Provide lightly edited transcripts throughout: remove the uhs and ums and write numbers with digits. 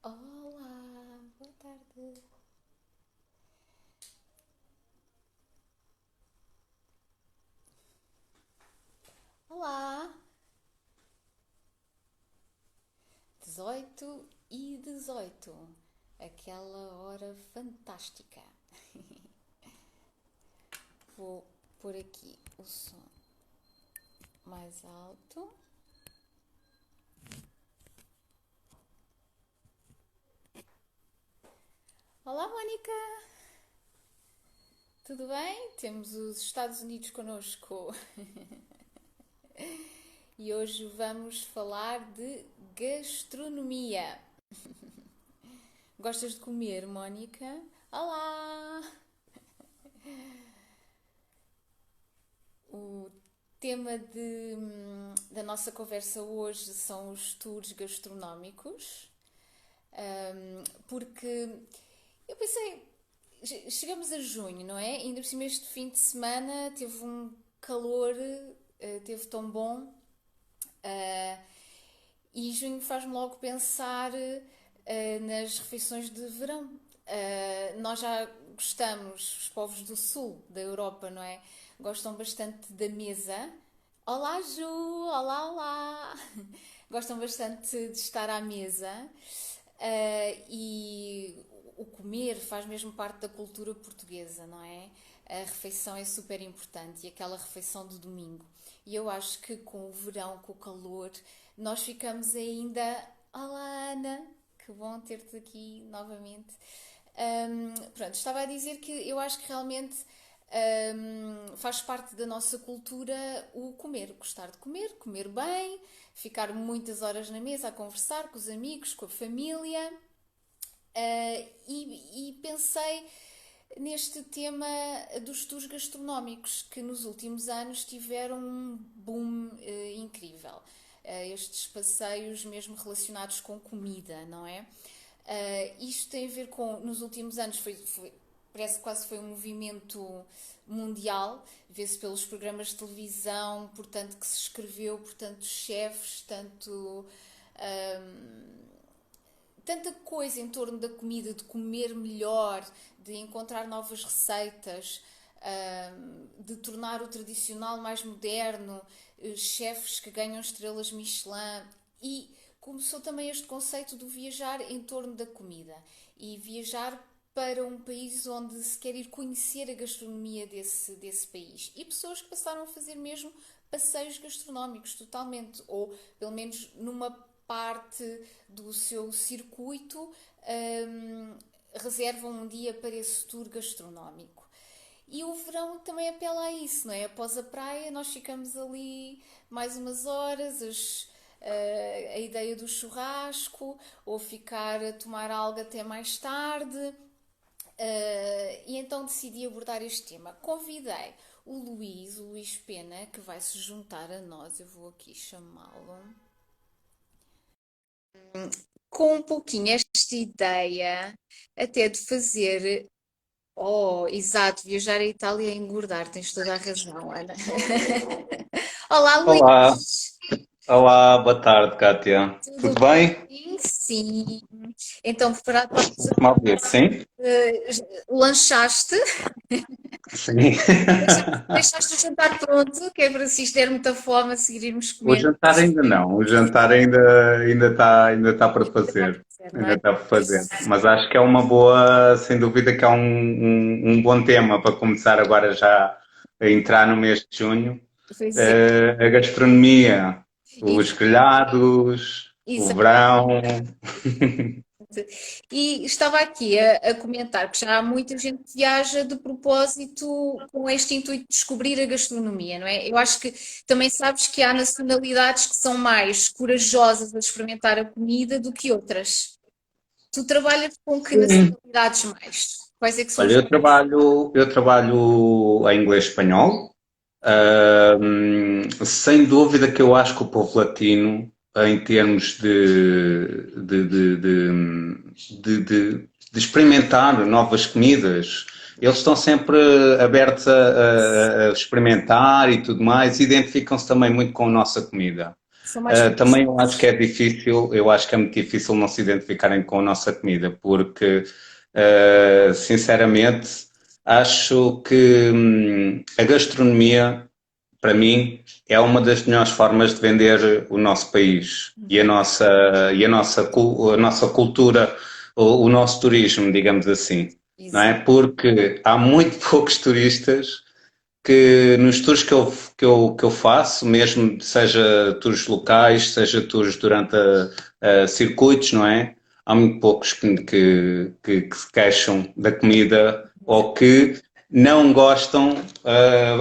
Olá, boa tarde. Olá, 18h18, aquela hora fantástica. Vou pôr aqui o som mais alto. Olá, Mónica, tudo bem? Temos os Estados Unidos connosco e hoje vamos falar de gastronomia. Gostas de comer, Mónica? Olá! O tema da nossa conversa hoje são os tours gastronómicos, porque eu pensei, chegamos a junho, não é? Ainda por cima este fim de semana teve um calor, teve tão bom, e junho faz-me logo pensar nas refeições de verão. Nós já gostamos, os povos do sul da Europa, não é? Gostam bastante da mesa. Olá, Ju! Olá, olá! Gostam bastante de estar à mesa. E o comer faz mesmo parte da cultura portuguesa, não é? A refeição é super importante e aquela refeição do domingo. E eu acho que com o verão, com o calor, nós ficamos ainda. Olá, Ana! Que bom ter-te aqui novamente. Pronto, estava a dizer que eu acho que realmente faz parte da nossa cultura o comer, gostar de comer, comer bem, ficar muitas horas na mesa a conversar com os amigos, com a família. E pensei neste tema dos tours gastronómicos que nos últimos anos tiveram um boom incrível. Estes passeios mesmo relacionados com comida, não é? Isto tem a ver com, nos últimos anos, parece que quase foi um movimento mundial, vê-se pelos programas de televisão, portanto que se escreveu, portanto chefes, tanta coisa em torno da comida, de comer melhor, de encontrar novas receitas, de tornar o tradicional mais moderno, chefes que ganham estrelas Michelin e começou também este conceito do viajar em torno da comida e viajar para um país onde se quer ir conhecer a gastronomia desse país. E pessoas que passaram a fazer mesmo passeios gastronómicos totalmente, ou pelo menos numa parte do seu circuito, reservam um dia para esse tour gastronómico. E o verão também apela a isso, não é? Após a praia, nós ficamos ali mais umas horas, a ideia do churrasco, ou ficar a tomar algo até mais tarde. E então decidi abordar este tema. Convidei o Luís Pena, que vai se juntar a nós, eu vou aqui chamá-lo, com um pouquinho esta ideia até de fazer. Oh, exato, viajar à Itália e engordar, tens toda a razão, Ana. Olá, Olá, Luís, olá, boa tarde, Kátia. tudo Tudo bem? bem? Sim. Então, preparado para Mal ver, sim? lanchaste? Sim. Deixaste o jantar pronto, que é para se isto der muita fome, a seguir irmos O comer. jantar ainda não, o jantar ainda está para Ainda está fazer. por fazer, não Ainda é? está para fazer. Mas acho que é uma boa, sem dúvida que é um bom tema para começar agora já a entrar no mês de junho. Pois é. A gastronomia, os Ex- grelhados, o Exato. verão. E estava aqui a comentar que já há muita gente que viaja de propósito com este intuito de descobrir a gastronomia, não é? Eu acho que também sabes que há nacionalidades que são mais corajosas a experimentar a comida do que outras. Tu trabalhas com que Sim. nacionalidades mais? Quais é que são Olha, os... eu trabalho em inglês e espanhol. Sem dúvida que eu acho que o povo latino, em termos de experimentar novas comidas, eles estão sempre abertos a experimentar e tudo mais, identificam-se também muito com a nossa comida. São mais Também eu acho que fixos. é difícil, eu acho que é muito difícil não se identificarem com a nossa comida, porque, sinceramente, acho que a gastronomia, para mim, é uma das melhores formas de vender o nosso país a nossa cultura, o nosso turismo, digamos assim, não é? Exato. Porque há muito poucos turistas que nos tours que eu faço, mesmo seja tours locais, seja tours durante a circuitos, não é? Há muito poucos que se queixam da comida ou que não gostam.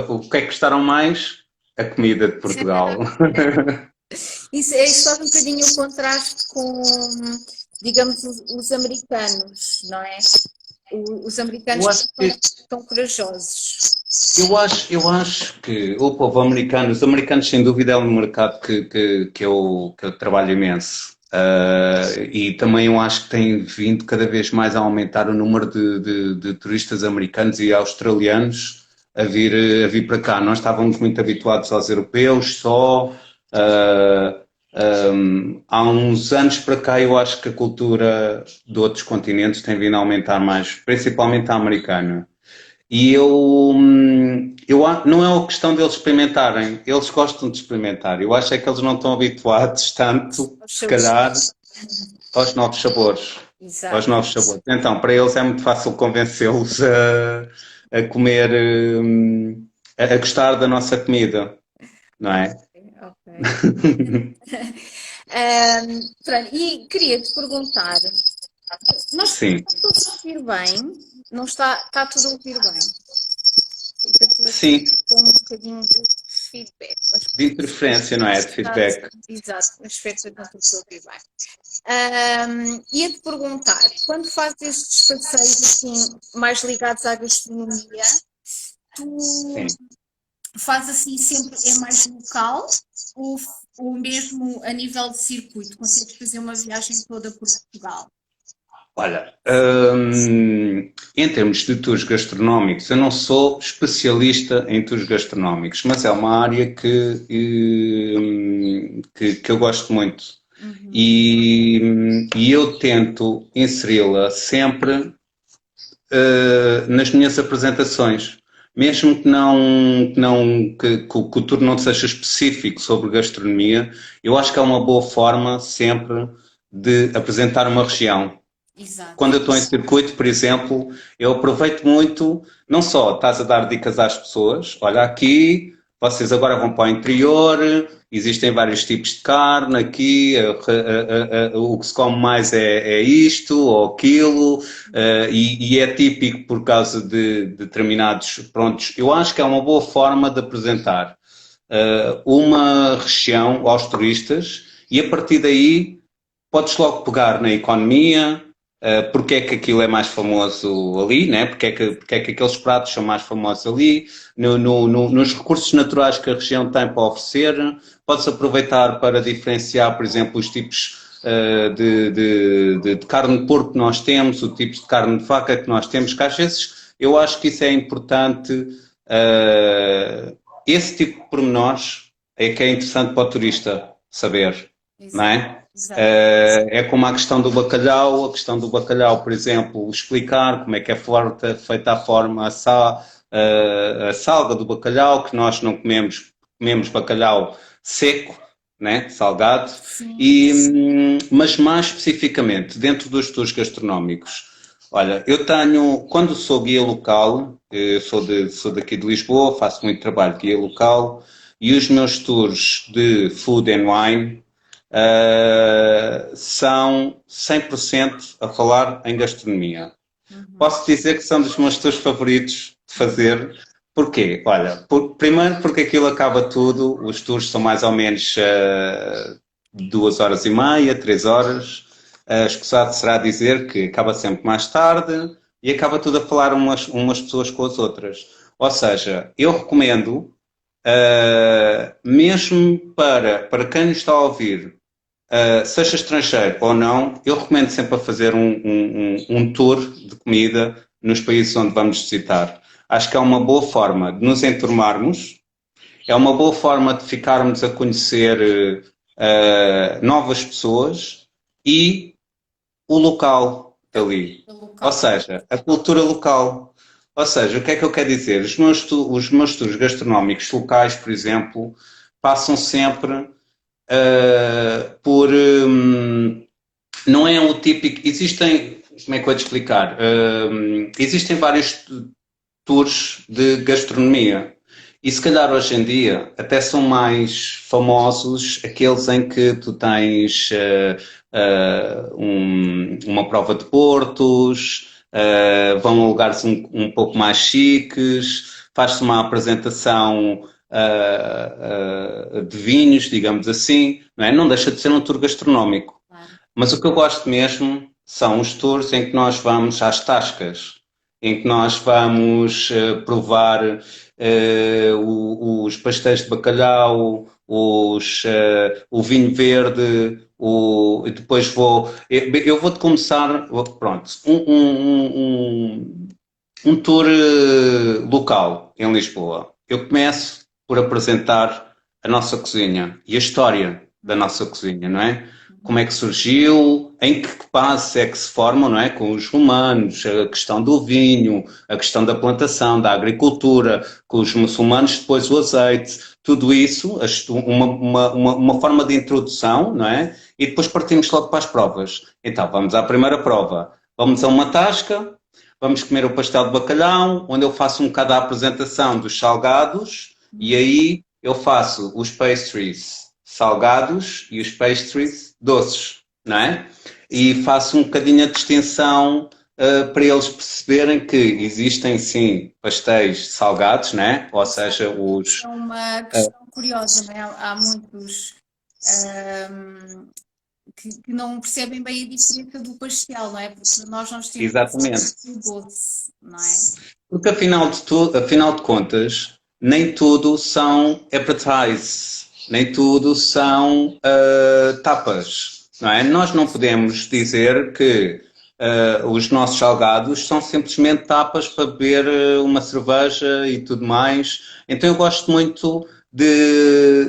O que é que gostaram mais? A comida de Portugal. Isso faz um bocadinho o contraste com, digamos, os americanos, não é? Os Eu americanos acho são que tão corajosos. eu acho que o povo americano, os americanos sem dúvida é um mercado que eu trabalho imenso. E também eu acho que tem vindo cada vez mais a aumentar o número de turistas americanos e australianos a vir para cá. Nós estávamos muito habituados aos europeus só. ah, Há uns anos para cá eu acho que a cultura de outros continentes tem vindo a aumentar mais, principalmente a americana. E não é uma questão deles experimentarem, eles gostam de experimentar. Eu acho é que eles não estão habituados tanto, Os se seus. calhar, aos novos sabores. Aos Exato. novos sabores. Então, para eles é muito fácil convencê-los a comer, a gostar da nossa comida, não é? Ok. Pronto, e queria te perguntar, nós Sim, estamos a ouvir bem? Não está tudo a ouvir bem? Eu estou aqui sim, com um bocadinho de feedback. Acho que de interferência, não é? De está, feedback. exato, mas espero que não estou a ouvir bem. Ia-te perguntar, quando fazes estes passeios assim, mais ligados à gastronomia, tu Sim. fazes assim sempre, é mais local ou, ou mesmo a nível de circuito? Consegues fazer uma viagem toda por Portugal? Olha, em termos de tours gastronómicos, eu não sou especialista em tours gastronómicos, mas é uma área que eu gosto muito. Uhum. E eu tento inseri-la sempre nas minhas apresentações. Mesmo que o tour não seja específico sobre gastronomia, eu acho que é uma boa forma sempre de apresentar uma região. Exato. Quando eu estou em circuito, por exemplo, eu aproveito muito, não só estás a dar dicas às pessoas, olha aqui, vocês agora vão para o interior, existem vários tipos de carne aqui, o que se come mais é isto ou aquilo, e é típico por causa de determinados prontos. Eu acho que é uma boa forma de apresentar uma região aos turistas e a partir daí podes logo pegar na economia, porque é que aquilo é mais famoso ali, né? Porque é que aqueles pratos são mais famosos ali, nos recursos naturais que a região tem para oferecer. Podes aproveitar para diferenciar, por exemplo, os tipos de carne de porco que nós temos, os tipos de carne de vaca que nós temos, que às vezes eu acho que isso é importante. Esse tipo de pormenores é que é interessante para o turista saber, não Exato. é? Exato. É como a questão do bacalhau, por exemplo, explicar como é que é feita a forma, a salga do bacalhau, que nós não comemos, comemos bacalhau seco, né, salgado, Sim. mas mais especificamente, dentro dos tours gastronómicos, olha, eu tenho, quando sou guia local, eu sou daqui de Lisboa, faço muito trabalho de guia local, e os meus tours de food and wine são 100% a falar em gastronomia. Uhum. Posso dizer que são dos meus tours favoritos de fazer. Porquê? Olha, primeiro porque aquilo acaba tudo, os tours são mais ou menos 2 horas e meia, 3 horas. Escusado será dizer que acaba sempre mais tarde e acaba tudo a falar umas pessoas com as outras. Ou seja, eu recomendo, mesmo para quem nos está a ouvir, seja estrangeiro ou não, eu recomendo sempre a fazer um tour de comida nos países onde vamos visitar. Acho que é uma boa forma de nos enturmarmos, é uma boa forma de ficarmos a conhecer novas pessoas e o local ali. O Ou local. seja, a cultura local. Ou seja, o que é que eu quero dizer? Os meus tours gastronómicos locais, por exemplo, passam sempre por. Não é o típico. Existem. Como é que eu vou te explicar? Existem vários tours de gastronomia. E se calhar hoje em dia até são mais famosos aqueles em que tu tens uma prova de portos, vão a lugares um pouco mais chiques, faz-se uma apresentação de vinhos, digamos assim, não é? Não deixa de ser um tour gastronómico. Claro. Mas o que eu gosto mesmo são os tours em que nós vamos às tascas, em que nós vamos provar os pastéis de bacalhau, o vinho verde, e depois eu vou-te começar, pronto, um tour local em Lisboa. Eu começo por apresentar a nossa cozinha e a história da nossa cozinha, não é? Como é que surgiu, em que passo é que se formam, não é? Com os romanos, a questão do vinho, a questão da plantação, da agricultura, com os muçulmanos, depois o azeite, tudo isso, uma forma de introdução, não é? E depois partimos logo para as provas. Então, vamos à primeira prova. Vamos a uma tasca, vamos comer o pastel de bacalhau, onde eu faço um bocado a apresentação dos salgados, e aí eu faço os pastries salgados e os pastries doces, não é? E faço um bocadinho a distinção para eles perceberem que existem sim pastéis salgados, né? Ou seja, É uma questão curiosa, não é? Há muitos que não percebem bem a diferença do pastel, não é? Porque nós temos exatamente. o doce, não é? Porque afinal de contas, nem tudo são appetizers, nem tudo são tapas, não é? Nós não podemos dizer que os nossos salgados são simplesmente tapas para beber uma cerveja e tudo mais. Então eu gosto muito de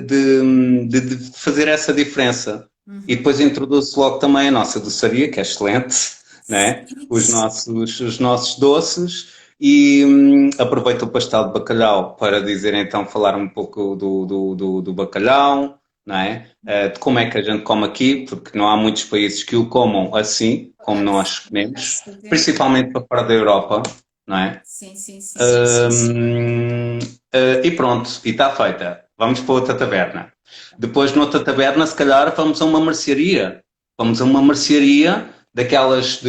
fazer essa diferença. E depois introduzo logo também a nossa doçaria, que é excelente, né? Os nossos doces e aproveito o pastel de bacalhau para dizer então, falar um pouco do bacalhau, não é? De como é que a gente come aqui, porque não há muitos países que o comam assim, como nós comemos, principalmente para fora da Europa, não é? Sim, sim, sim. E pronto, e está feita. Vamos para outra taberna. Depois, noutra taberna, se calhar, vamos a uma mercearia. Vamos a uma mercearia daquelas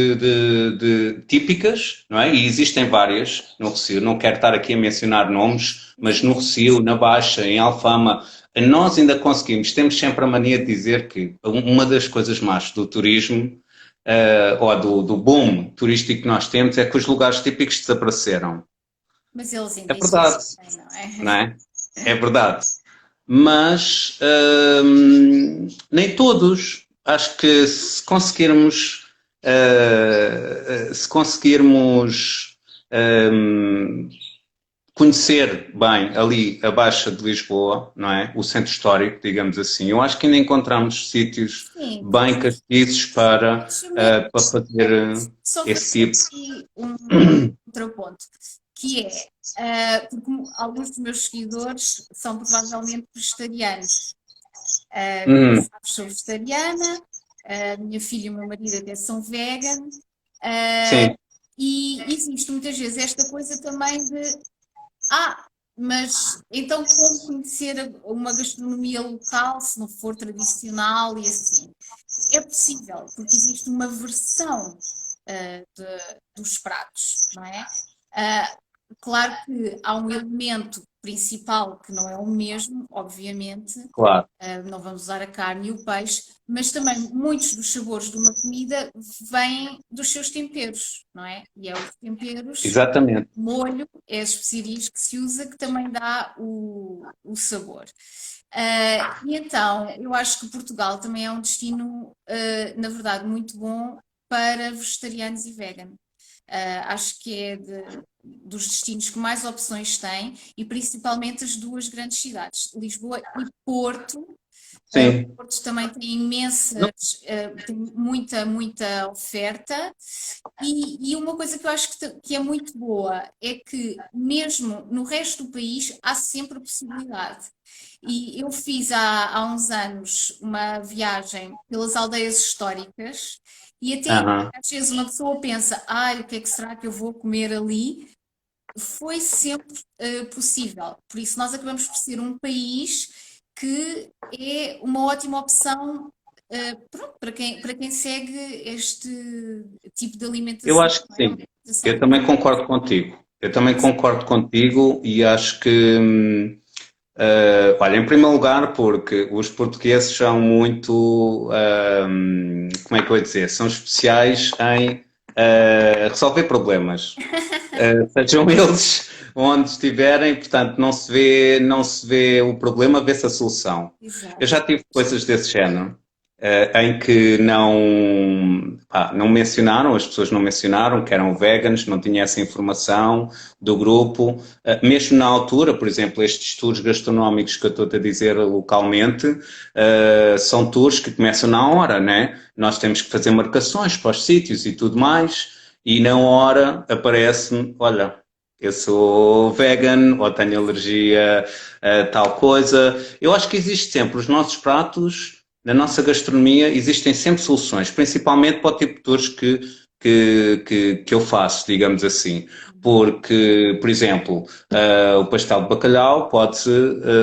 típicas, não é? E existem várias no Rossio. Não quero estar aqui a mencionar nomes, mas no Rossio, na Baixa, em Alfama, nós ainda conseguimos. Temos sempre a mania de dizer que uma das coisas más do turismo, ou do boom turístico que nós temos, é que os lugares típicos desapareceram. Mas eles É ainda verdade, existem, não é? não é? É verdade. Mas nem todos. Acho que se conseguirmos conhecer bem ali a Baixa de Lisboa, não é? O centro histórico, digamos assim, eu acho que ainda encontramos sítios Sim, bem castiços deixa-me para fazer só esse fazer tipo. aqui um contraponto, que é, porque alguns dos meus seguidores são provavelmente vegetarianos. Como Hum, sabes, sou vegetariana, a minha filha e o meu marido até são vegan, sim, e existe muitas vezes esta coisa também de mas então como conhecer uma gastronomia local se não for tradicional e assim? É possível, porque existe uma versão dos pratos, não é? Claro que há um elemento principal que não é o mesmo, obviamente, claro, não vamos usar a carne e o peixe, mas também muitos dos sabores de uma comida vêm dos seus temperos, não é? E é os temperos, exatamente. molho, é as especiarias que se usa que também dá o sabor. E então, eu acho que Portugal também é um destino, na verdade, muito bom para vegetarianos e veganos. Acho que é dos destinos que mais opções tem e principalmente as duas grandes cidades, Lisboa e Porto. Sim. Porto outros também têm Não, tem muita oferta. E uma coisa que eu acho que é muito boa é que, mesmo no resto do país, há sempre possibilidade. E eu fiz há uns anos uma viagem pelas aldeias históricas, e até aham. às vezes uma pessoa pensa: ai, o que é que será que eu vou comer ali? Foi sempre possível. Por isso, nós acabamos por ser um país que é uma ótima opção, pronto, para quem segue este tipo de Eu alimentação, acho que não é? Uma sim. alimentação Eu também concordo contigo. Eu também concordo contigo e acho que, olha, em primeiro lugar, porque os portugueses são muito, como é que eu ia dizer, são especiais em resolver problemas. Sejam eles onde estiverem, portanto, não se vê o problema, vê-se a solução. Eu exato. já tive coisas desse género, em que não mencionaram, as pessoas não mencionaram que eram veganos, não tinha essa informação do grupo. Mesmo na altura, por exemplo, estes tours gastronómicos que eu estou a dizer localmente, são tours que começam na hora, né? Nós temos que fazer marcações para os sítios e tudo mais. E na hora aparece-me, olha, eu sou vegan ou tenho alergia a tal coisa. Eu acho que existe sempre, os nossos pratos, na nossa gastronomia, existem sempre soluções, principalmente para o tipo de tours que eu faço, digamos assim. Porque, por exemplo, o pastel de bacalhau pode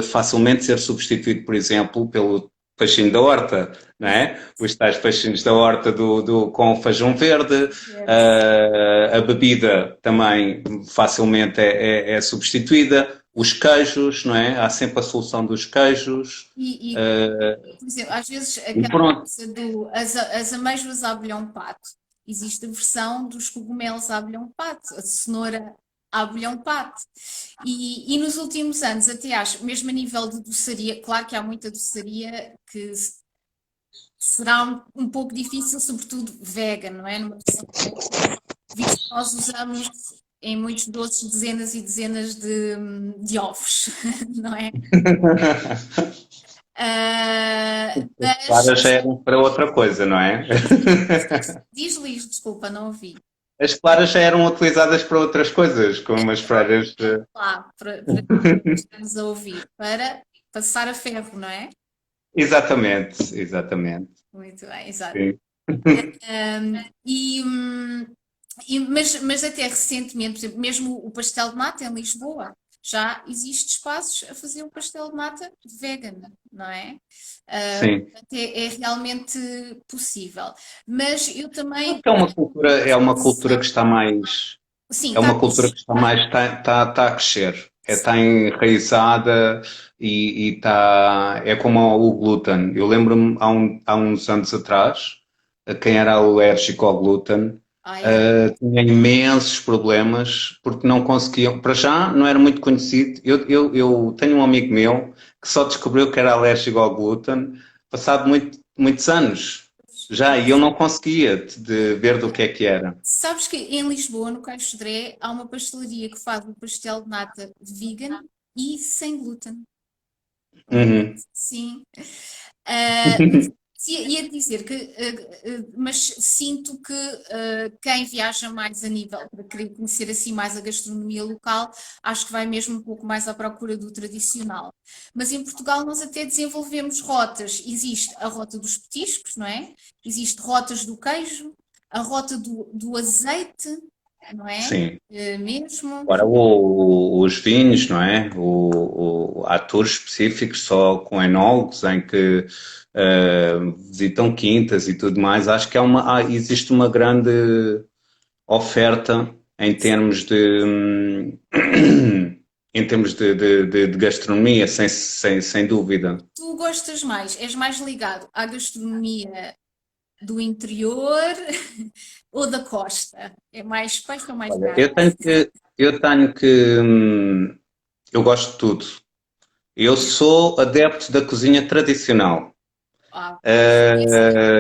facilmente ser substituído, por exemplo, pelo peixinho da horta, não é? Os tais peixinhos da horta com feijão verde, a bebida também facilmente é substituída. Os queijos, não é? Há sempre a solução dos queijos. E, por exemplo, às vezes E aquela pronto, coisa as amêijoas à abelhão pato. Existe a versão dos cogumelos à abelhão pato, a cenoura à abelhão pato. E nos últimos anos, até acho, mesmo a nível de doçaria, claro que há muita doçaria que será um pouco difícil, sobretudo vegan, não é? Numa versão vegan, visto que nós usamos em muitos doces dezenas e dezenas de ovos, não é? Mas claras já eram para outra coisa, não é? diz Luís, desculpa, não ouvi. As claras já eram utilizadas para outras coisas, como as freiras. Lá, para estamos a ouvir, para passar a ferro, não é? Exatamente, exatamente. Muito bem, exato. Sim. Um, e, hum, mas até recentemente, por exemplo, mesmo o pastel de nata em Lisboa, já existe espaços a fazer o pastel de nata vegan, não é? Sim. Portanto, é realmente possível. Mas eu também, É uma cultura que está mais, sim, é está uma cultura que está a crescer. Está enraizada e está, é como o glúten. Eu lembro-me há uns anos atrás, quem era alérgico ao glúten, é, tinha imensos problemas porque não conseguiam. Para já não era muito conhecido. Eu tenho um amigo meu que só descobriu que era alérgico ao glúten passado muitos anos já, e eu não conseguia de ver do que é que era. sabes que em Lisboa, no Caixo de Dré, há uma pastelaria que faz um pastel de nata vegan e sem glúten. Uhum. Sim. Mas ia dizer que, mas sinto que quem viaja mais a nível para querer conhecer assim mais a gastronomia local, acho que vai mesmo um pouco mais à procura do tradicional. Mas em Portugal nós até desenvolvemos rotas. Existe a rota dos petiscos, não é? Existe rotas do queijo, a rota do azeite, não é? Sim. Mesmo. Agora, os vinhos, não é? Há tours específicos só com enólogos em que visitam quintas e tudo mais. Acho que existe uma grande oferta em termos em termos de gastronomia, sem dúvida. Tu gostas mais, és mais ligado à gastronomia do interior ou da costa? É mais peixe ou mais Olha, carne? eu gosto de tudo. Eu sou adepto da cozinha tradicional. Ah,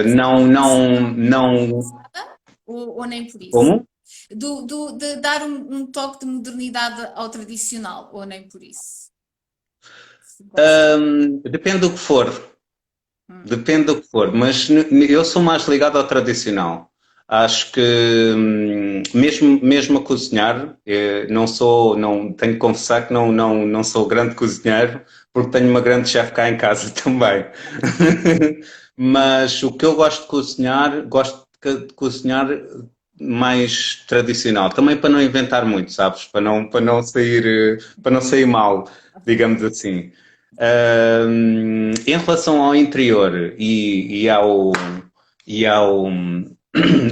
Não, ou nem por isso? como? De dar um toque de modernidade ao tradicional, ou nem por isso? Se gosta. Depende do que for. Depende do que for, mas eu sou mais ligado ao tradicional. Acho que mesmo a cozinhar, não tenho que confessar que não sou grande cozinheiro, porque tenho uma grande chefe cá em casa também. Mas o que eu gosto de cozinhar mais tradicional, também para não inventar muito, sabes? Para não sair mal, digamos assim. Em relação ao interior e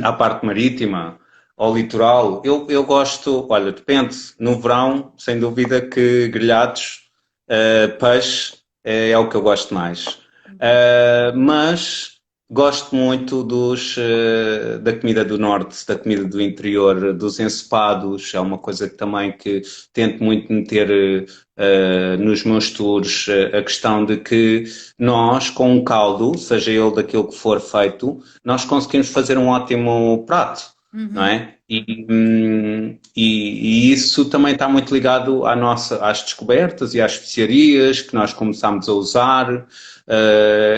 à parte marítima, ao litoral, eu gosto, olha, depende, no verão, sem dúvida que grelhados, peixe é o que eu gosto mais. Mas gosto muito da comida do norte, da comida do interior, dos ensopados, é uma coisa que também que tento muito meter nos meus tours, a questão de que nós, com um caldo, seja ele daquilo que for feito, nós conseguimos fazer um ótimo prato, não Uhum. é? E isso também está muito ligado às descobertas e às especiarias que nós começámos a usar,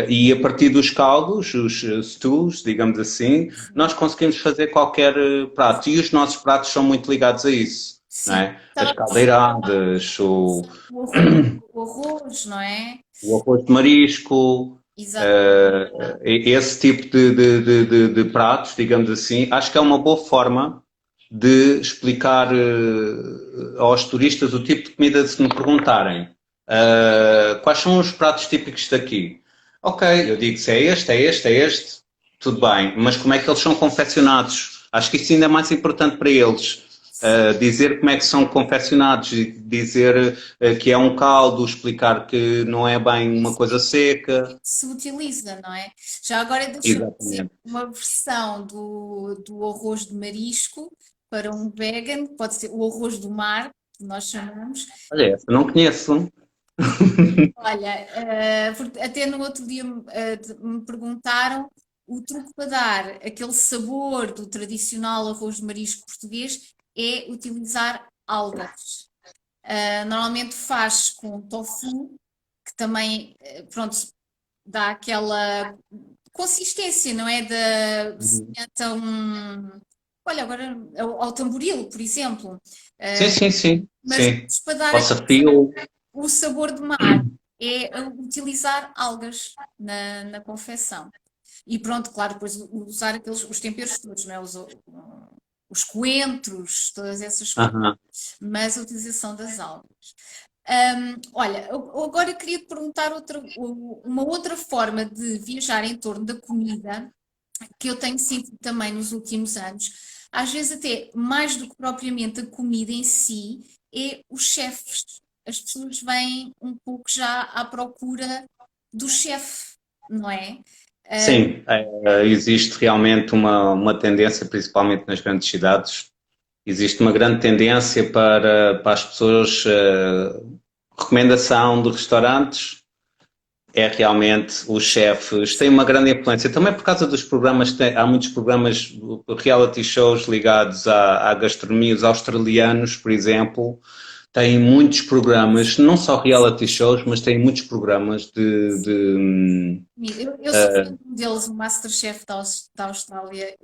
e a partir dos caldos, os stews, digamos assim, nós conseguimos fazer qualquer prato. E os nossos pratos são muito ligados a isso, não Sim, é? As estava a perceber. caldeiradas, O arroz, não é? o arroz de marisco, Exato. esse tipo de pratos, digamos assim, acho que é uma boa forma de explicar aos turistas o tipo de comida se me perguntarem quais são os pratos típicos daqui. Ok, eu digo se é este, tudo bem, mas como é que eles são confeccionados? Acho que isso ainda é mais importante para eles. Dizer como é que são confeccionados, dizer que é um caldo, explicar que não é bem uma coisa seca. Se utiliza, não é? Já agora deixa-me dizer Exatamente. uma versão do arroz de marisco para um vegan, pode ser o arroz do mar, que nós chamamos. Olha, essa não conheço. Olha, porque até no outro dia me perguntaram o truque para dar aquele sabor do tradicional arroz de marisco português é utilizar algas. Normalmente faz com tofu, que também, pronto, dá aquela consistência, não é? Semelhante a um. Olha, agora ao tamboril, por exemplo. Sim, sim, sim, Mas sim. para dar Ao desafio. o sabor de mar é utilizar algas na confecção. E pronto, claro, depois usar os temperos todos, não é? Os coentros, todas essas coisas, Aham. mas a utilização das algas. Olha, agora eu queria te perguntar uma outra forma de viajar em torno da comida que eu tenho sentido também nos últimos anos, às vezes até mais do que propriamente a comida em si, é os chefes. As pessoas vêm um pouco já à procura do chefe, não é? Sim, existe realmente uma tendência, principalmente nas grandes cidades, existe uma grande tendência para as pessoas, recomendação de restaurantes, é realmente os chefes, têm uma grande influência, também por causa dos programas, há muitos programas, reality shows ligados à gastronomia, os australianos, por exemplo, têm muitos programas, não só reality shows, mas têm muitos programas Eu sou fã de um deles, o MasterChef da Austrália.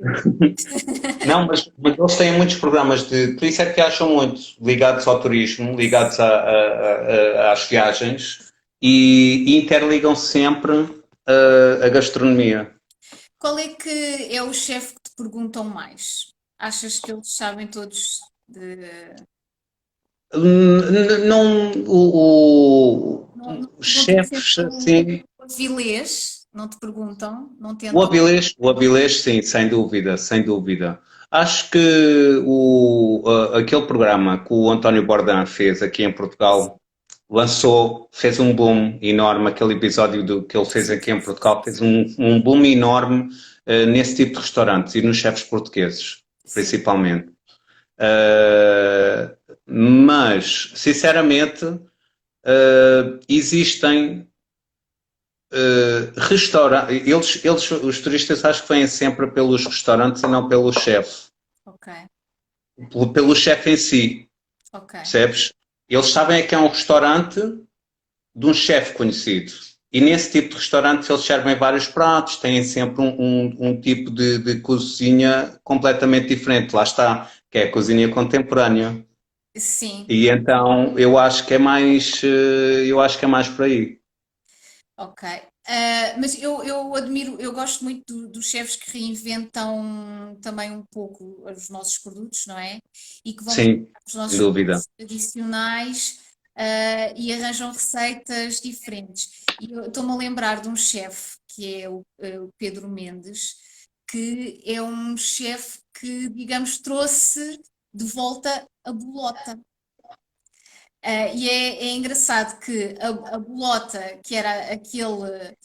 Não, mas eles têm muitos programas por isso é que acham muito ligados ao turismo, ligados às viagens e interligam sempre a gastronomia. Qual é que é o chefe que te perguntam mais? Achas que eles sabem todos de. Não, Não, os não te chefes assim. o avilés, não te perguntam, não O tentam. Avilés, o Avilés, sim, sem dúvida, sem dúvida. Acho que aquele programa que o António Bourdain fez aqui em Portugal fez um boom enorme, aquele episódio que ele fez aqui em Portugal fez um boom enorme nesse tipo de restaurantes e nos chefes portugueses, Sim. principalmente. Mas, sinceramente, existem os turistas acho que vêm sempre pelos restaurantes e não pelo chefe. Ok, Pelo chefe em si, ok. percebes? Eles sabem é que é um restaurante de um chefe conhecido. E nesse tipo de restaurantes eles servem vários pratos, têm sempre um tipo de cozinha completamente diferente. Lá está, que é a cozinha contemporânea. Sim, E então eu acho que é mais por aí. ok. Mas eu admiro, eu gosto muito dos chefes que reinventam também um pouco os nossos produtos, não é? E que vão buscar Sim, os sem nossos dúvida. produtos tradicionais, e arranjam receitas diferentes. E eu estou-me a lembrar de um chefe que é o Pedro Mendes, que é um chefe que, digamos, trouxe de volta a bolota. E é engraçado que a bolota, que era aquele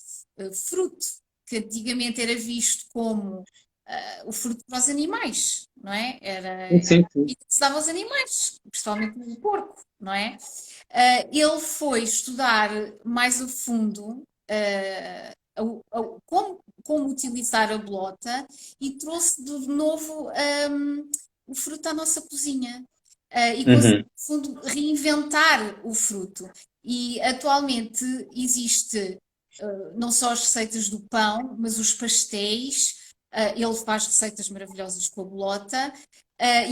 fruto que antigamente era visto como o fruto para os animais, não é? Era Sim, a sim. comida que se dava aos animais, principalmente o porco, não é? Ele foi estudar mais a fundo como utilizar a bolota e trouxe de novo o fruto à nossa cozinha. E conseguiu, Uhum. no fundo, reinventar o fruto. E atualmente existe não só as receitas do pão, mas os pastéis. Ele faz receitas maravilhosas com a bolota.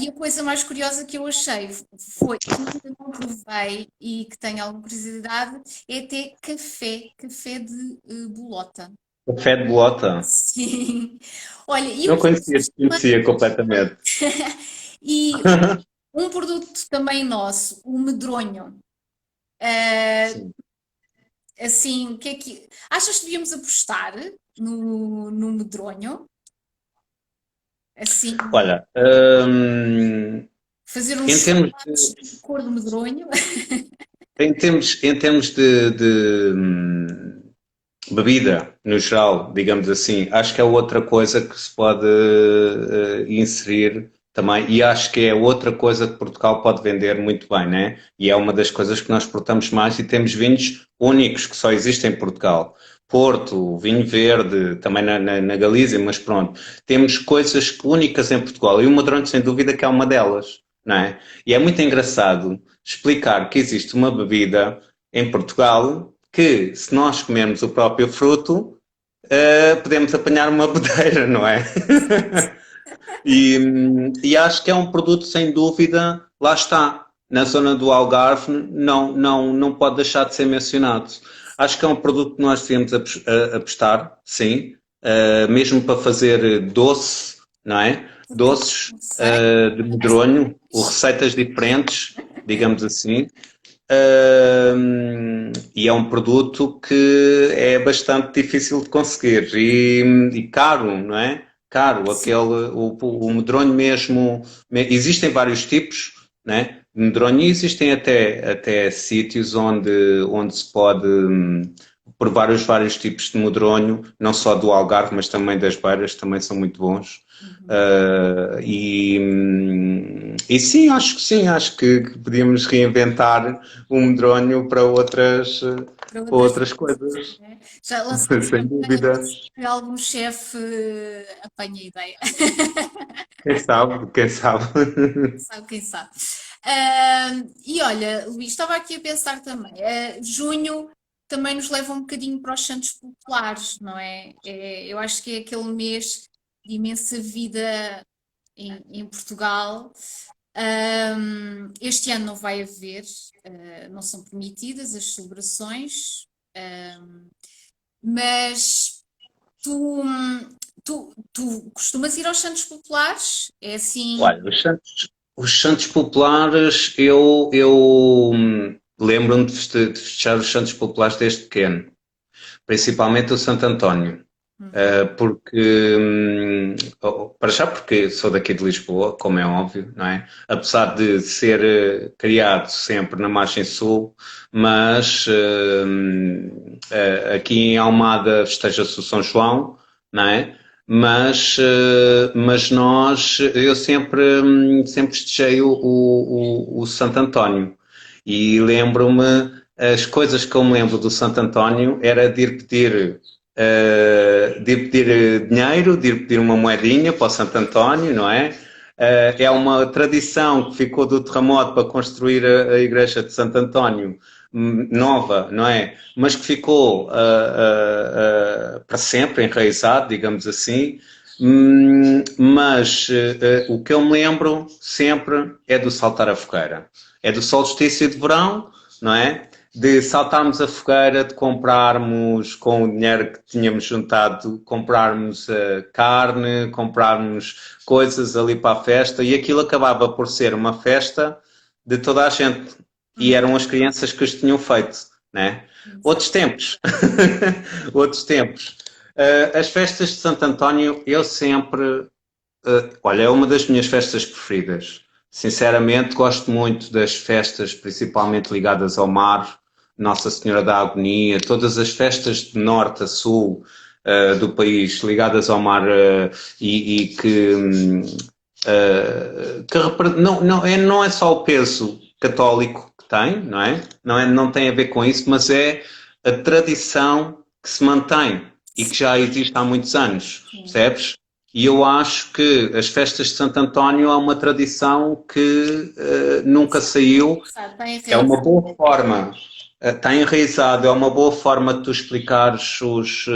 E a coisa mais curiosa que eu achei foi, que ainda não provei e que tenho alguma curiosidade, é ter café de bolota. Café de bolota. Sim. Olha, e Não o que conhecia, conhecia completamente. e um produto também nosso, o medronho. Sim. Assim, o que é que. Achas que devíamos apostar no medronho? Assim, Olha, fazer uns em termos chocolates de cor de medronho? em termos bebida, no geral, digamos assim, acho que é outra coisa que se pode inserir também, e acho que é outra coisa que Portugal pode vender muito bem, né? E é uma das coisas que nós exportamos mais e temos vinhos únicos que só existem em Portugal. Porto, vinho verde, também na Galiza, mas pronto, temos coisas únicas em Portugal e o Madrone, sem dúvida, que é uma delas, não é? E é muito engraçado explicar que existe uma bebida em Portugal que, se nós comermos o próprio fruto, podemos apanhar uma bedeira, não é? E acho que é um produto, sem dúvida, lá está. Na zona do Algarve, não pode deixar de ser mencionado. Acho que é um produto que nós devemos apostar, sim, mesmo para fazer doce, não é? Doces de medronho, ou receitas diferentes, digamos assim. E é um produto que é bastante difícil de conseguir e caro, não é? Caro, Sim, o medronho mesmo. Existem vários tipos, né? De medronho e existem até sítios onde se pode provar os vários tipos de medronho, não só do Algarve, mas também das Beiras, também são muito bons. E sim, acho que podíamos reinventar o medronho para para outras outras coisas, coisas, né? Já lançamos sem dúvida. que algum chefe apanha a ideia. Quem sabe? Sabe quem sabe. E olha, Luís, estava aqui a pensar também. Junho também nos leva um bocadinho para os Santos Populares, não é? Eu acho que é aquele mês de imensa vida em Portugal. Este ano não vai haver, não são permitidas as celebrações, mas tu, tu costumas ir aos Santos Populares? É assim. Olha, os Santos Populares, lembro-me de festejar os Santos Populares desde pequeno, principalmente o Santo António. Uhum. Porque, para já porque sou daqui de Lisboa, como é óbvio, não é? Apesar de ser criado sempre na margem sul, mas aqui em Almada festeja-se o São João, não é? Eu sempre festejei o Santo António. E lembro-me, as coisas que eu me lembro do Santo António era de ir pedir de ir pedir dinheiro, de ir pedir uma moedinha para o Santo António, não é? É uma tradição que ficou do terremoto para construir a igreja de Santo António. nova, não é? Mas que ficou para sempre enraizado, digamos assim. Mas o que eu me lembro sempre é do saltar a fogueira. É do solstício de verão, não é? De saltarmos a fogueira, de comprarmos com o dinheiro que tínhamos juntado, comprarmos carne, comprarmos coisas ali para a festa e aquilo acabava por ser uma festa de toda a gente. E eram as crianças que os tinham feito, né? Outros tempos. Outros tempos. As festas de Santo António, eu sempre. Olha, é uma das minhas festas preferidas. Sinceramente, gosto muito das festas, principalmente ligadas ao mar, Nossa Senhora da Agonia, todas as festas de norte a sul do país ligadas ao mar e que, não é só o peso católico que tem, não é? Não tem a ver com isso, mas é a tradição que se mantém e que já existe há muitos anos, percebes? E eu acho que as festas de Santo António é uma tradição que nunca saiu. É uma boa forma, está enraizado, é uma boa forma de tu explicares os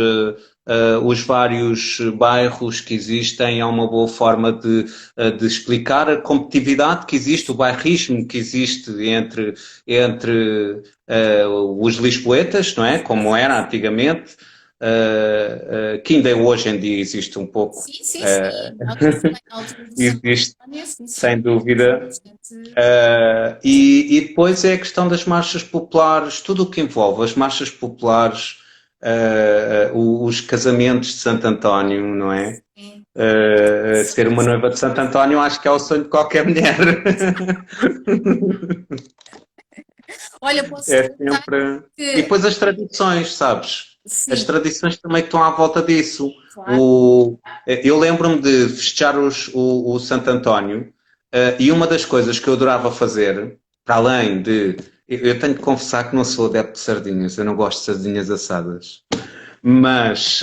vários bairros que existem, é uma boa forma de explicar a competitividade que existe, o bairrismo que existe entre os lisboetas, não é? Como era antigamente. Que ainda hoje em dia existe um pouco. Sim, sim, sim. Na altura do Santo Existe, António, sim, sim. sem dúvida. Gente, E depois é a questão das marchas populares, tudo o que envolve as marchas populares, os casamentos de Santo António, não é? sim. Ser uma noiva de Santo António acho que é o sonho de qualquer mulher. Olha, posso É contar sempre. E que. depois as tradições, sabes? As Sim, tradições também que estão à volta disso. claro. Eu lembro-me de festejar o Santo António, e uma das coisas que eu adorava fazer, para além de. Eu tenho de confessar que não sou adepto de sardinhas, eu não gosto de sardinhas assadas. Mas,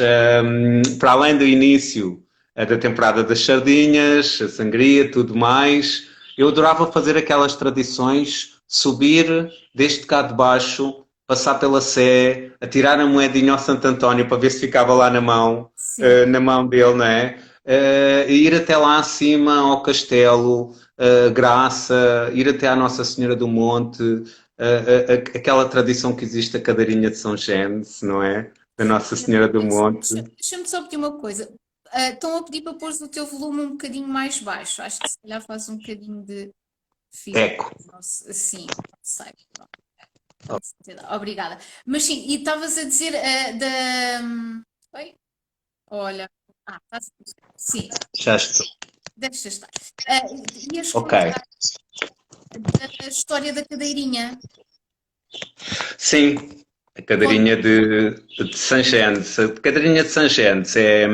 para além do início da temporada das sardinhas, a sangria, tudo mais, eu adorava fazer aquelas tradições, subir desde cá de baixo, passar pela Sé, atirar a moedinha ao Santo António para ver se ficava lá Sim. na mão dele, não é? E ir até lá acima ao castelo, Graça, ir até à Nossa Senhora do Monte, aquela tradição que existe, a cadeirinha de São Gênesis, não é? Da Nossa Senhora do Monte. Deixa-me só pedir uma coisa. Estão a pedir para pôr o teu volume um bocadinho mais baixo. Acho que se calhar faz um bocadinho de feedback. Eco. Sim, sei. Pronto. Obrigada. Mas sim, e estavas a dizer da. Oi? Olha. Sim, Já estou. deixa estar. Ias Ok. contar da história da cadeirinha. Sim, a cadeirinha de Sangendes. A cadeirinha de Sangendes é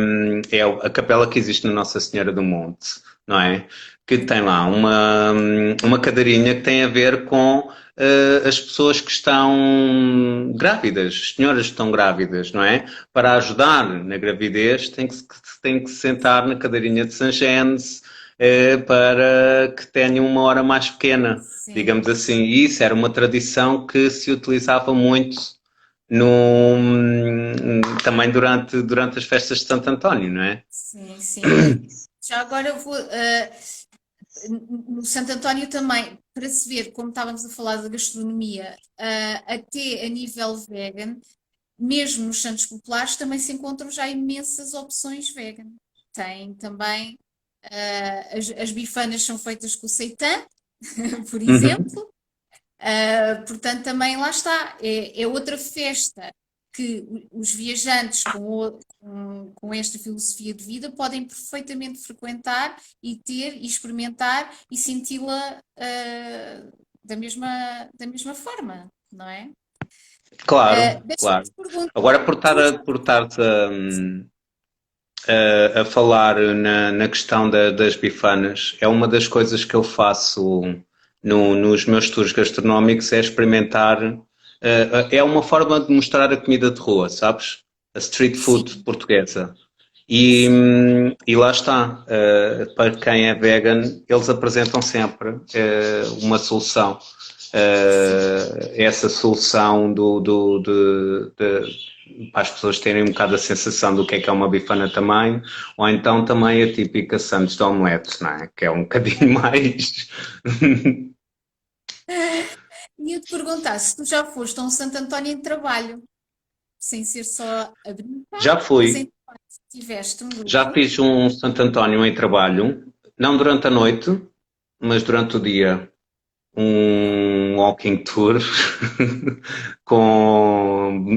a capela que existe na Nossa Senhora do Monte, não é? Que tem lá uma cadeirinha que tem a ver com as pessoas que estão grávidas, as senhoras que estão grávidas, não é? Para ajudar na gravidez, tem que se sentar na cadeirinha de Sangendes para que tenha uma hora mais pequena, Sim, digamos assim. E isso era uma tradição que se utilizava muito no, também durante as festas de Santo António, não é? sim, sim. Já agora eu vou. No Santo António também, para se ver, como estávamos a falar da gastronomia, até a nível vegan, mesmo nos santos populares também se encontram já imensas opções vegan. Tem também, as bifanas são feitas com seitã, por Uhum. exemplo. Portanto, também lá está, é outra festa que os viajantes com esta filosofia de vida podem perfeitamente frequentar e ter e experimentar e senti-la da mesma forma, não é? Claro, Deixa-me claro. te perguntar, Agora, tu, por estares a falar na questão das bifanas, é uma das coisas que eu faço nos meus tours gastronómicos, é experimentar. É uma forma de mostrar a comida de rua, sabes? A street food sim, portuguesa. sim, E lá está. Para quem é vegan, eles apresentam sempre uma solução. essa solução para as pessoas terem um bocado a sensação do que é uma bifana também, ou então também a típica Santos de omeletes, não é? Que é um bocadinho mais... E eu te perguntar se tu já foste a um Santo António em trabalho, sem ser só a brincar, Já mas em fui, trabalho, se tiveste um já grupo. fiz um Santo António em trabalho, não durante a noite, mas durante o dia. Um walking tour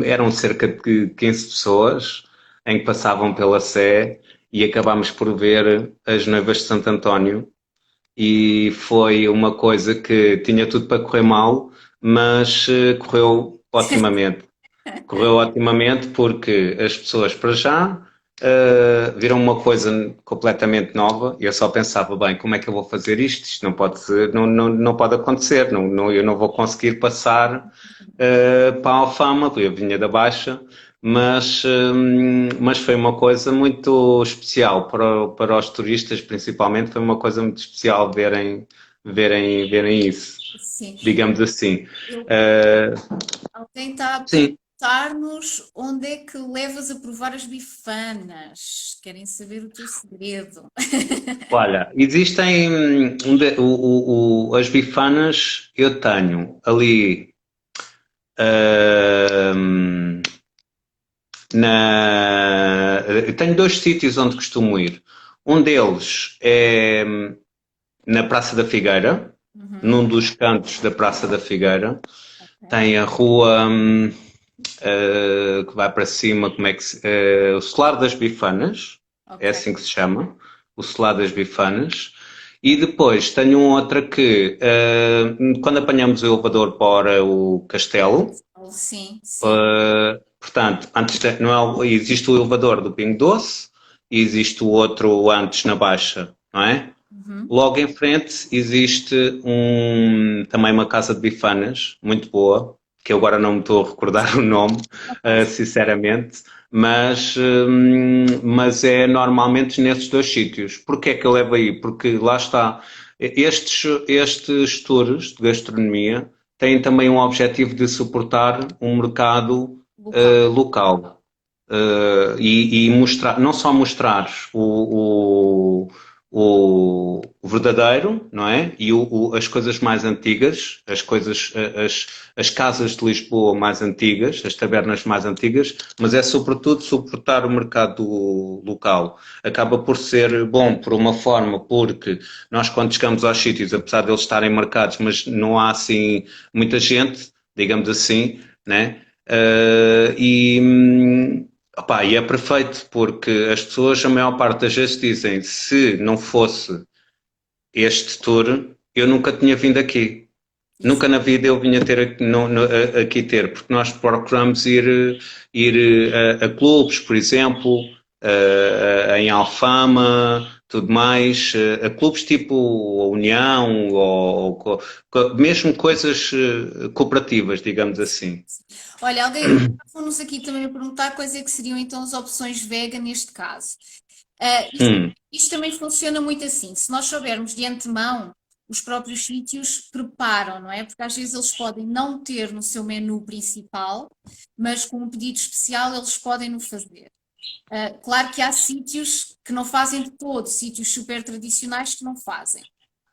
eram cerca de 15 pessoas em que passavam pela Sé e acabámos por ver as noivas de Santo António e foi uma coisa que tinha tudo para correr mal, mas correu otimamente. Correu otimamente porque as pessoas, para já, viram uma coisa completamente nova e eu só pensava, bem, como é que eu vou fazer isto? Isto não pode ser, não pode acontecer, eu não vou conseguir passar para a Alfama, eu vinha da Baixa, mas foi uma coisa muito especial para os turistas, principalmente, foi uma coisa muito especial verem isso, Sim. digamos assim. Eu, Uh, alguém está a sim. perguntar-nos onde é que levas a provar as bifanas. Querem saber o teu segredo. Olha, existem as bifanas, eu tenho ali ahm, eu tenho dois sítios onde costumo ir. Um deles é na Praça da Figueira, Uhum, num dos cantos da Praça da Figueira. ok, Tem a rua que vai para cima, o Solar das Bifanas, é ok. assim que se chama, o Solar das Bifanas. E depois tenho outra que, quando apanhamos o elevador para o castelo, Sim, sim. portanto, não é, existe o elevador do Pingo Doce e existe o outro antes na Baixa, não é? Uhum. Logo em frente existe também uma casa de bifanas, muito boa, que eu agora não me estou a recordar o nome, Não faz. sinceramente, mas é normalmente nesses dois sítios. Porquê é que eu levo aí? Porque lá está, estes tours de gastronomia têm também um objetivo de suportar um mercado Local. local. E mostrar, não só mostrar o verdadeiro, não é? E as coisas mais antigas, as casas de Lisboa mais antigas, as tabernas mais antigas, mas é sobretudo suportar o mercado local. Acaba por ser bom por uma forma, porque nós quando chegamos aos sítios, apesar de eles estarem marcados, mas não há assim muita gente, digamos assim, né? Opá, e é perfeito porque as pessoas, a maior parte das vezes, dizem: se não fosse este tour, eu nunca tinha vindo aqui. Isso. Nunca na vida eu vinha ter aqui ter, porque nós procuramos ir a clubes, por exemplo, em Alfama, tudo mais, a clubes tipo a União, mesmo coisas cooperativas, digamos assim. Olha, alguém foi-nos aqui também a perguntar quais é que seriam então as opções vegan neste caso. Hum, Isto também funciona muito assim. Se nós soubermos de antemão, os próprios sítios preparam, não é? Porque às vezes eles podem não ter no seu menu principal, mas com um pedido especial eles podem no fazer. Claro que há sítios que não fazem de todo, sítios super tradicionais que não fazem.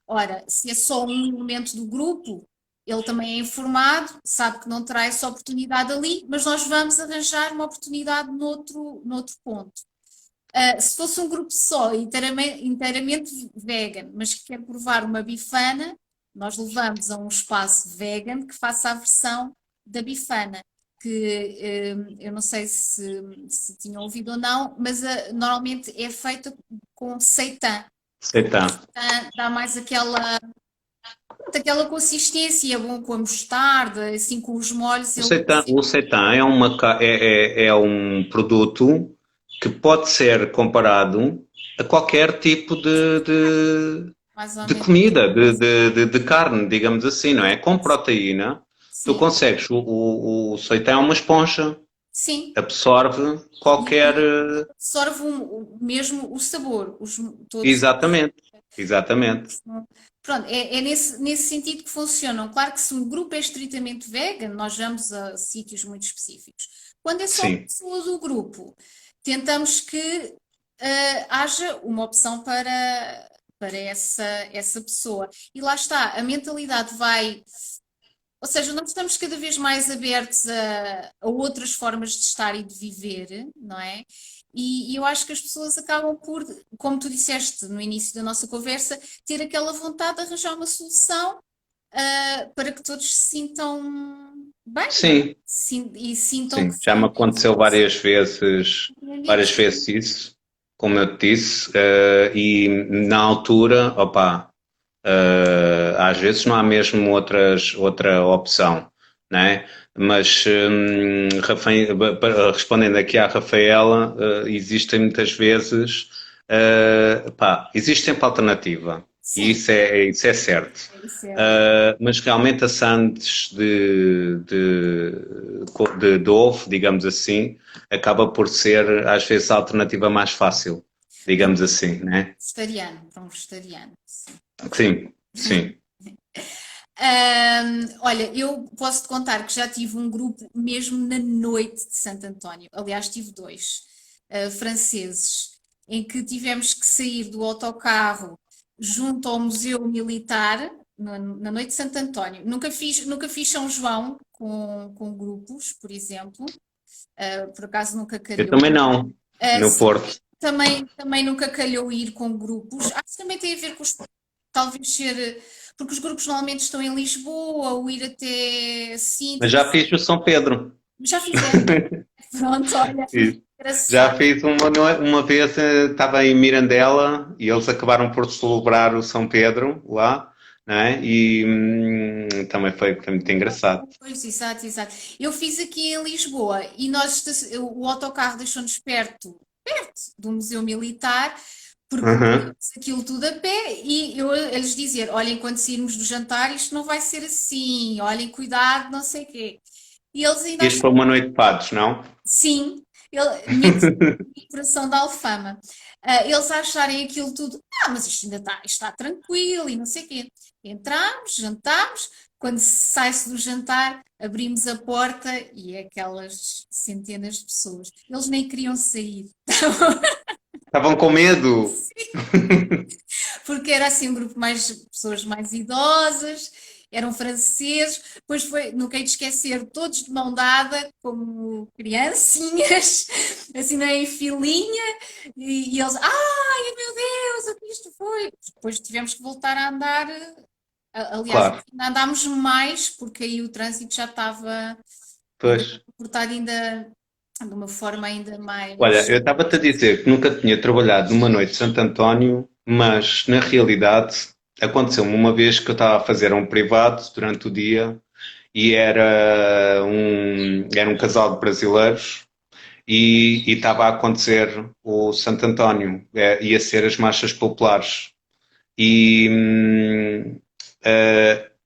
Ora, se é só um elemento do grupo, ele também é informado, sabe que não terá essa oportunidade ali, mas nós vamos arranjar uma oportunidade noutro ponto. Se fosse um grupo só, inteiramente vegan, mas que quer provar uma bifana, nós levamos a um espaço vegan que faça a versão da bifana. Que eu não sei se tinham ouvido ou não, mas normalmente é feita com seitan. Aceita. Dá mais aquela consistência, é bom com a mostarda, assim com os molhos, ele O seitan é um produto que pode ser comparado a qualquer tipo mais ou de menos. comida, de carne, digamos assim, não é? Com proteína, tu Sim, consegues. O seitan é uma esponja, sim. absorve qualquer. Absorve mesmo o sabor, todos Exatamente, exatamente. Pronto, é nesse sentido que funcionam. Claro que se um grupo é estritamente vegan, nós vamos a sítios muito específicos. Quando é só uma Sim, pessoa do grupo, tentamos que haja uma opção para essa pessoa. E lá está, a mentalidade vai. Ou seja, nós estamos cada vez mais abertos a outras formas de estar e de viver, não é? E eu acho que as pessoas acabam por, como tu disseste no início da nossa conversa, ter aquela vontade de arranjar uma solução, para que todos se sintam bem, não é? sim, E sintam que sim. Já me aconteceu várias amigos. vezes isso, como eu te disse, e na altura, opa, às vezes não há mesmo outra opção, né? Mas respondendo aqui à Rafaela, existem muitas vezes, pá, existe sempre alternativa, e Sim, isso é certo. isso é. Mas realmente a sandes de ovo, digamos assim, acaba por ser às vezes a alternativa mais fácil, digamos assim, né? Para um vegetariano, sim. Sim, sim. Olha, eu posso te contar que já tive um grupo mesmo na noite de Santo António. Aliás, tive dois, franceses, em que tivemos que sair do autocarro junto ao Museu Militar na noite de Santo António. Nunca fiz São João com grupos, por exemplo. Por acaso nunca Eu calhou. também não, no Sim, Porto. também nunca calhou ir com grupos. Acho que também tem a ver com talvez ser, porque os grupos normalmente estão em Lisboa, ou ir até Mas Sintra. já fiz o São Pedro. Já fizemos. Pronto, olha, Isso. Já engraçado. fiz uma vez, estava em Mirandela e eles acabaram por celebrar o São Pedro lá, né? E também foi muito engraçado. Pois, exato, exato. Eu fiz aqui em Lisboa e o autocarro deixou-nos perto do Museu Militar, Uhum. percorremos aquilo tudo a pé e eles dizer, olhem, quando sairmos do jantar isto não vai ser assim, olhem, cuidado, não sei o quê. E eles ainda Isto foi uma noite de fados, não? sim, minha coração da Alfama. Eles acharem aquilo tudo, mas isto ainda está tranquilo e não sei o quê. Entramos, jantámos, quando sai-se do jantar, abrimos a porta e é aquelas centenas de pessoas. Eles nem queriam sair, Estavam com medo. porque era assim um grupo mais pessoas mais idosas, eram franceses, depois foi, não quero esquecer, todos de mão dada, como criancinhas, assim em filinha, e eles, ai meu Deus, o que isto foi? Depois tivemos que voltar a andar, aliás, Claro, ainda andámos mais, porque aí o trânsito já ainda pois. cortado ainda de uma forma ainda Olha, mais. eu estava-te a dizer que nunca tinha trabalhado numa noite de Santo António, mas na realidade aconteceu-me uma vez que eu estava a fazer um privado durante o dia e era um casal de brasileiros e estava a acontecer o Santo António, ia ser as marchas populares. E,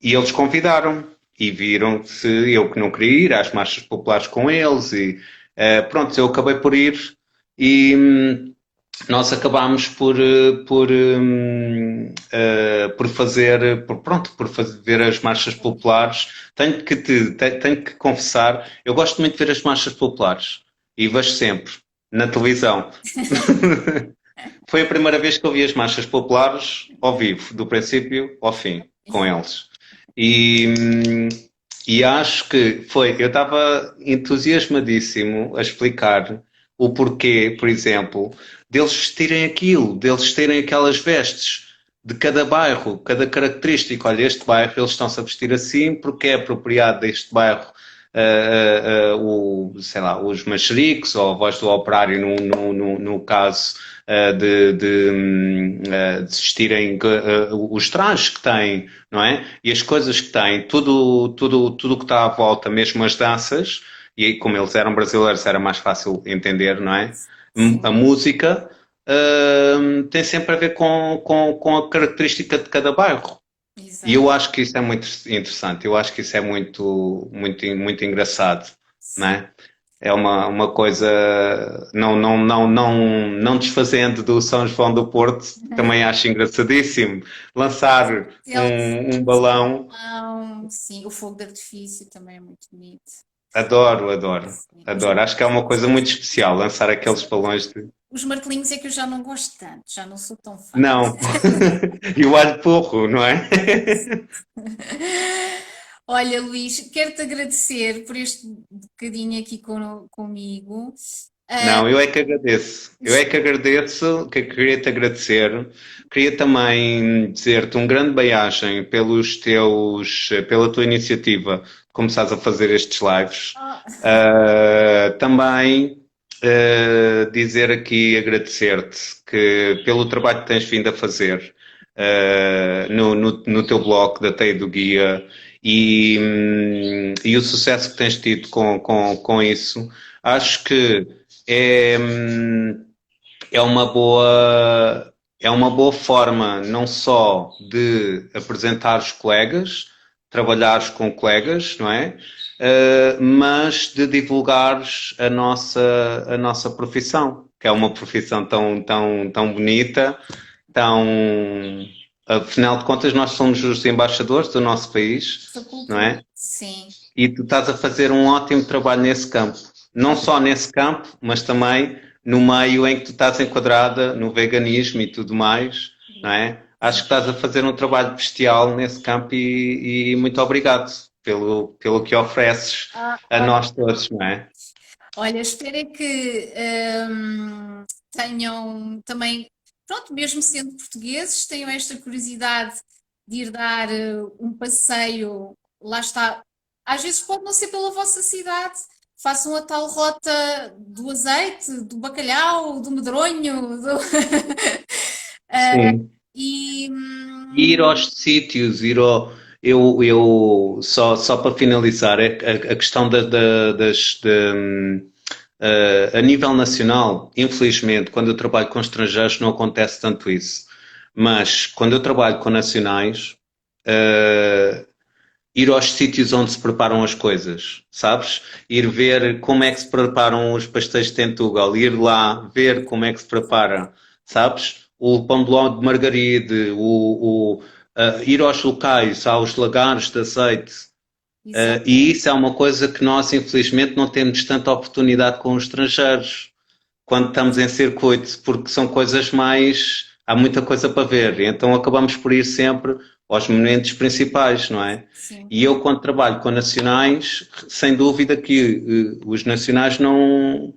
e eles convidaram e viram se eu que não queria ir às marchas populares com eles e pronto, eu acabei por ir e nós acabámos por fazer, por fazer as marchas populares. Tenho que confessar, eu gosto muito de ver as marchas populares e vejo sempre na televisão. Foi a primeira vez que eu vi as marchas populares ao vivo, do princípio ao fim, com eles. E, e acho que foi. Eu estava entusiasmadíssimo a explicar o porquê, por exemplo, deles vestirem aquilo, deles terem aquelas vestes de cada bairro, cada característica. Olha, este bairro eles estão-se a vestir assim porque é apropriado deste bairro. Sei lá, os mexericos ou a voz do operário no caso de vestirem os trajes que têm, não é? E as coisas que têm, tudo que está à volta, mesmo as danças, e como eles eram brasileiros era mais fácil entender, não é? A Sim, música tem sempre a ver com a característica de cada bairro. E exato. eu acho que isso é muito interessante, eu acho que isso é muito engraçado, não Sim. é? É uma coisa, não desfazendo do São João do Porto, também acho engraçadíssimo. Lançar Ele, um balão, não, sim, o fogo de artifício também é muito bonito. adoro, adoro, Sim. adoro. Acho que é uma coisa muito especial, lançar aqueles balões de... Os martelinhos é que eu já não gosto tanto, já não sou tão fã. Não, e o alho porro, não é? Olha, Luís, quero-te agradecer por este bocadinho aqui comigo. Ah, Não, eu é que agradeço. Eu é que agradeço, que queria te agradecer. Queria também dizer-te um grande bem-ajem pela tua iniciativa de começares a fazer estes lives. Também dizer aqui, agradecer-te pelo trabalho que tens vindo a fazer no teu blog da Teia do Guia e o sucesso que tens tido com isso. Acho que é, é uma é uma boa forma não só de apresentar os colegas, trabalhares com colegas, não é? Mas de divulgares a nossa profissão, que é uma profissão tão bonita, tão. Afinal de contas, nós somos os embaixadores do nosso país, essa não cultura, é? sim. E tu estás a fazer um ótimo trabalho nesse campo. Não só nesse campo, mas também no meio em que tu estás enquadrada, no veganismo e tudo mais, não é? Acho que estás a fazer um trabalho bestial nesse campo e muito obrigado pelo que ofereces Ah, a olha, nós todos, não é? olha, espero é que tenham também, pronto, mesmo sendo portugueses, tenham esta curiosidade de ir dar um passeio. Lá está. Às vezes pode não ser pela vossa cidade. Façam a tal rota do azeite, do bacalhau, do medronho, Sim. e Ir aos sítios, só para finalizar, é a questão a nível nacional, infelizmente, quando eu trabalho com estrangeiros não acontece tanto isso. Mas quando eu trabalho com nacionais, uh, ir aos sítios onde se preparam as coisas, sabes? Ir ver como é que se preparam os pastéis de Tentugal, ir lá ver como é que se prepara, sabes? O pão de ló de margaride, ir aos locais, aos lagares de azeite. exato, E isso é uma coisa que nós, infelizmente, não temos tanta oportunidade com os estrangeiros quando estamos em circuito, porque são coisas mais. Há muita coisa para ver, então acabamos por ir sempre aos momentos principais, não é? sim. E eu, quando trabalho com nacionais, sem dúvida que os nacionais não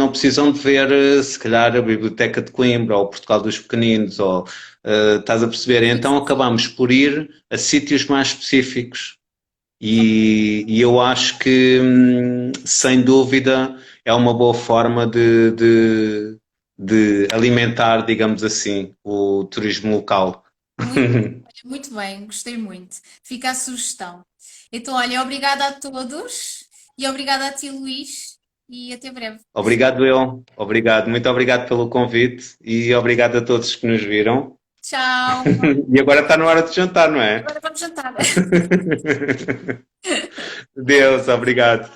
precisam de ver, se calhar, a Biblioteca de Coimbra ou o Portugal dos Pequeninos, ou estás a perceber? Sim, Então sim, sim. acabamos por ir a sítios mais específicos e eu acho que, sem dúvida, é uma boa forma de alimentar, digamos assim, o turismo local. Muito, muito bem, gostei muito. Fica a sugestão. Então, olha, obrigada a todos e obrigada a ti, Luís, e até breve. Obrigado, eu. Obrigado. Muito obrigado pelo convite e obrigado a todos que nos viram. Tchau. E agora está na hora de jantar, não é? Agora vamos jantar. Deus, obrigado.